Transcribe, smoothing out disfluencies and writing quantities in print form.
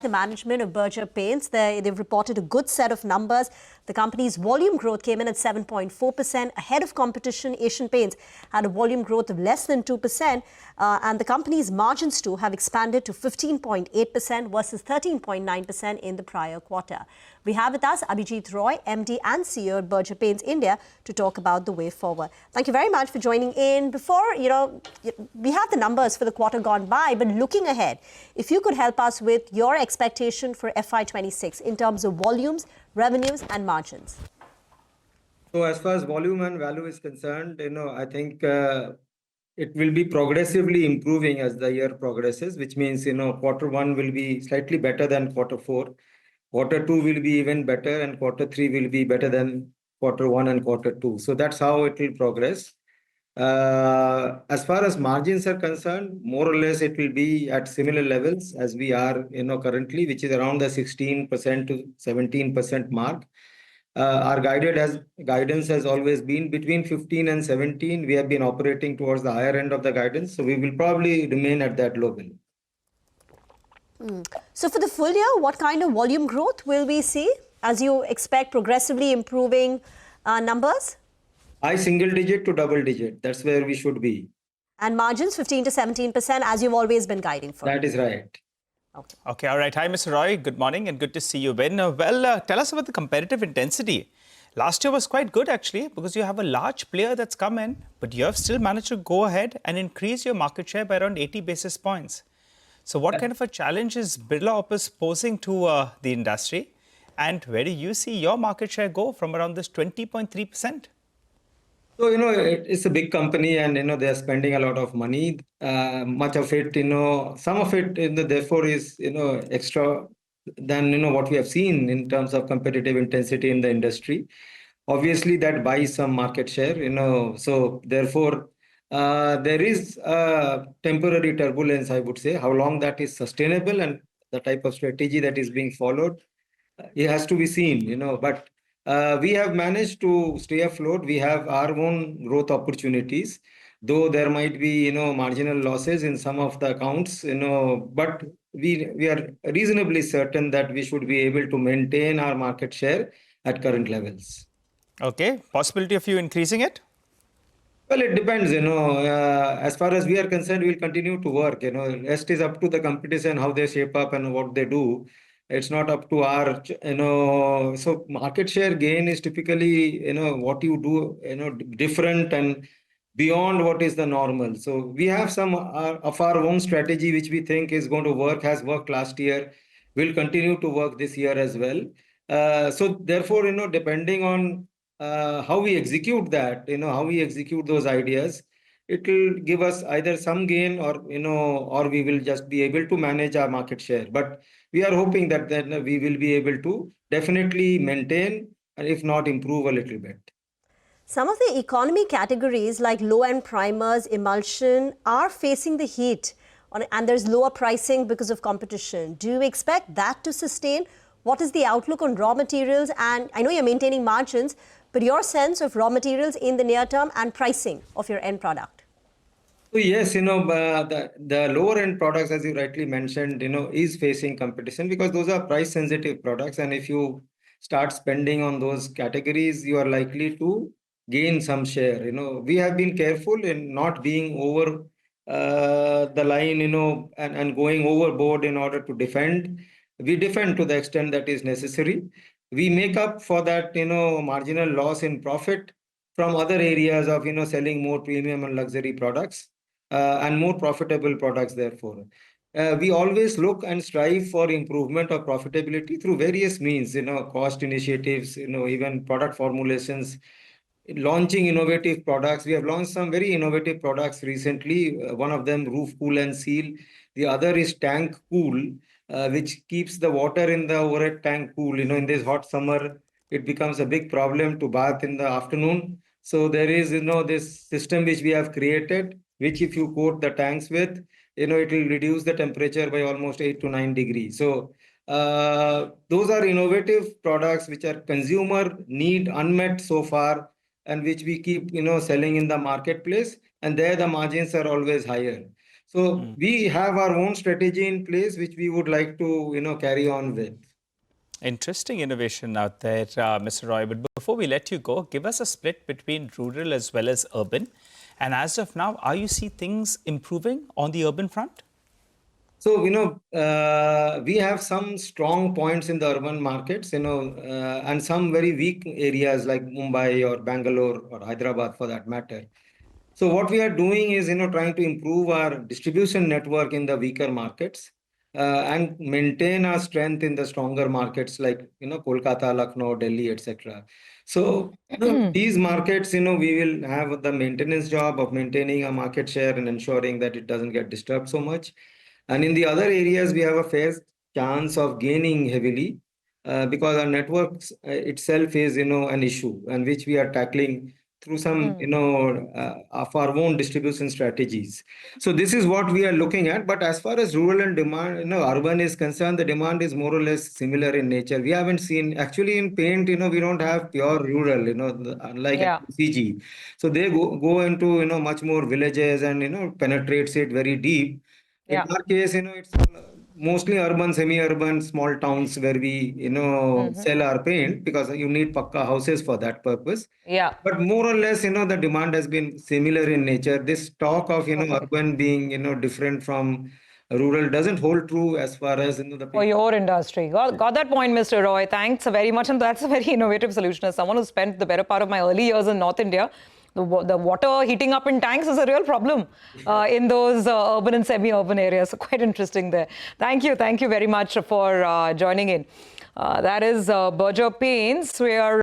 The management of Berger Paints, they've reported a good set of numbers. The company's volume growth came in at 7.4%, ahead of competition. Asian Paints had a volume growth of less than 2%, and the company's margins too have expanded to 15.8% versus 13.9% in the prior quarter. We have with us Abhijit Roy, MD and CEO at Berger Paints India, to talk about the way forward. Thank you very much for joining in. Before, we have the numbers for the quarter gone by, but looking ahead, if you could help us with your expectation for FY26 in terms of volumes, revenues and margins. So as far as volume and value is concerned, I think it will be progressively improving as the year progresses, which means, quarter one will be slightly better than quarter four. Quarter two will be even better, and quarter three will be better than quarter one and quarter two. So that's how it will progress. As far as margins are concerned, more or less it will be at similar levels as we are, currently, which is around the 16% to 17% mark. Our guidance has always been between 15 and 17. We have been operating towards the higher end of the guidance, so we will probably remain at that level. So for the full year, what kind of volume growth will we see as you expect progressively improving numbers? High single digit to double digit. That's where we should be. And margins 15 to 17% as you've always been guiding for. That is right. Okay. All right. Hi, Mr. Roy. Good morning and good to see you, Ben. Tell us about the competitive intensity. Last year was quite good, actually, because you have a large player that's come in, but you have still managed to go ahead and increase your market share by around 80 basis points. So what kind of a challenge is Birla Opus posing to the industry? And where do you see your market share go from around this 20.3%? So, it's a big company and, they're spending a lot of money. Much of it, some of it, therefore is, extra than, what we have seen in terms of competitive intensity in the industry. Obviously, that buys some market share, so therefore, there is a temporary turbulence, I would say. How long that is sustainable and the type of strategy that is being followed, it has to be seen, but we have managed to stay afloat. We have our own growth opportunities, though there might be, marginal losses in some of the accounts, but we are reasonably certain that we should be able to maintain our market share at current levels. Okay. Possibility of you increasing it? Well, it depends, as far as we are concerned, we'll continue to work, rest is up to the competition, how they shape up and what they do. It's not up to our, so market share gain is typically, what you do, different and beyond what is the normal. So we have some of our own strategy, which we think is going to work, has worked last year, will continue to work this year as well. So therefore, depending on how we execute that, how we execute those ideas, it will give us either some gain or, or we will just be able to manage our market share. But we are hoping that then we will be able to definitely maintain and if not improve a little bit. Some of the economy categories like low-end primers, emulsion are facing the heat and there's lower pricing because of competition. Do you expect that to sustain? What is the outlook on raw materials? And I know you're maintaining margins, but your sense of raw materials in the near term and pricing of your end product? So yes, the lower end products, as you rightly mentioned, is facing competition because those are price sensitive products. And if you start spending on those categories, you are likely to gain some share. We have been careful in not being over the line, and going overboard in order to defend. We defend to the extent that is necessary. We make up for that, marginal loss in profit from other areas of, selling more premium and luxury products. And more profitable products, therefore. We always look and strive for improvement of profitability through various means, cost initiatives, even product formulations, launching innovative products. We have launched some very innovative products recently. One of them, Roof Cool and Seal. The other is Tank Cool, which keeps the water in the overhead tank cool. In this hot summer, it becomes a big problem to bath in the afternoon. So there is, this system which we have created, which if you coat the tanks with, it will reduce the temperature by almost 8 to 9 degrees. So those are innovative products which are consumer need unmet so far and which we keep, selling in the marketplace. And there the margins are always higher. So we have our own strategy in place, which we would like to, carry on with. Interesting innovation out there, Mr. Roy. But before we let you go, give us a split between rural as well as urban. And as of now, are you see things improving on the urban front? So, we have some strong points in the urban markets, and some very weak areas like Mumbai or Bangalore or Hyderabad for that matter. So what we are doing is, trying to improve our distribution network in the weaker markets, and maintain our strength in the stronger markets like, Kolkata, Lucknow, Delhi, etc. So, these markets, we will have the maintenance job of maintaining a market share and ensuring that it doesn't get disturbed so much. And in the other areas, we have a fair chance of gaining heavily, because our networks itself is, an issue, and which we are tackling through some, of our own distribution strategies. So this is what we are looking at. But as far as rural and demand, urban is concerned, the demand is more or less similar in nature. We haven't seen, actually in paint, we don't have pure rural, unlike FMCG. So they go into, much more villages and, penetrates it very deep. In our case, it's mostly urban, semi-urban, small towns where we, sell our paint, because you need pakka houses for that purpose. Yeah. But more or less, the demand has been similar in nature. This talk of, urban being, different from rural doesn't hold true as far as, the For your industry. Got that point, Mr. Roy. Thanks very much. And that's a very innovative solution. As someone who spent the better part of my early years in North India, the water heating up in tanks is a real problem in those urban and semi-urban areas. So quite interesting there. Thank you very much for joining in. That is Berger Paints. We are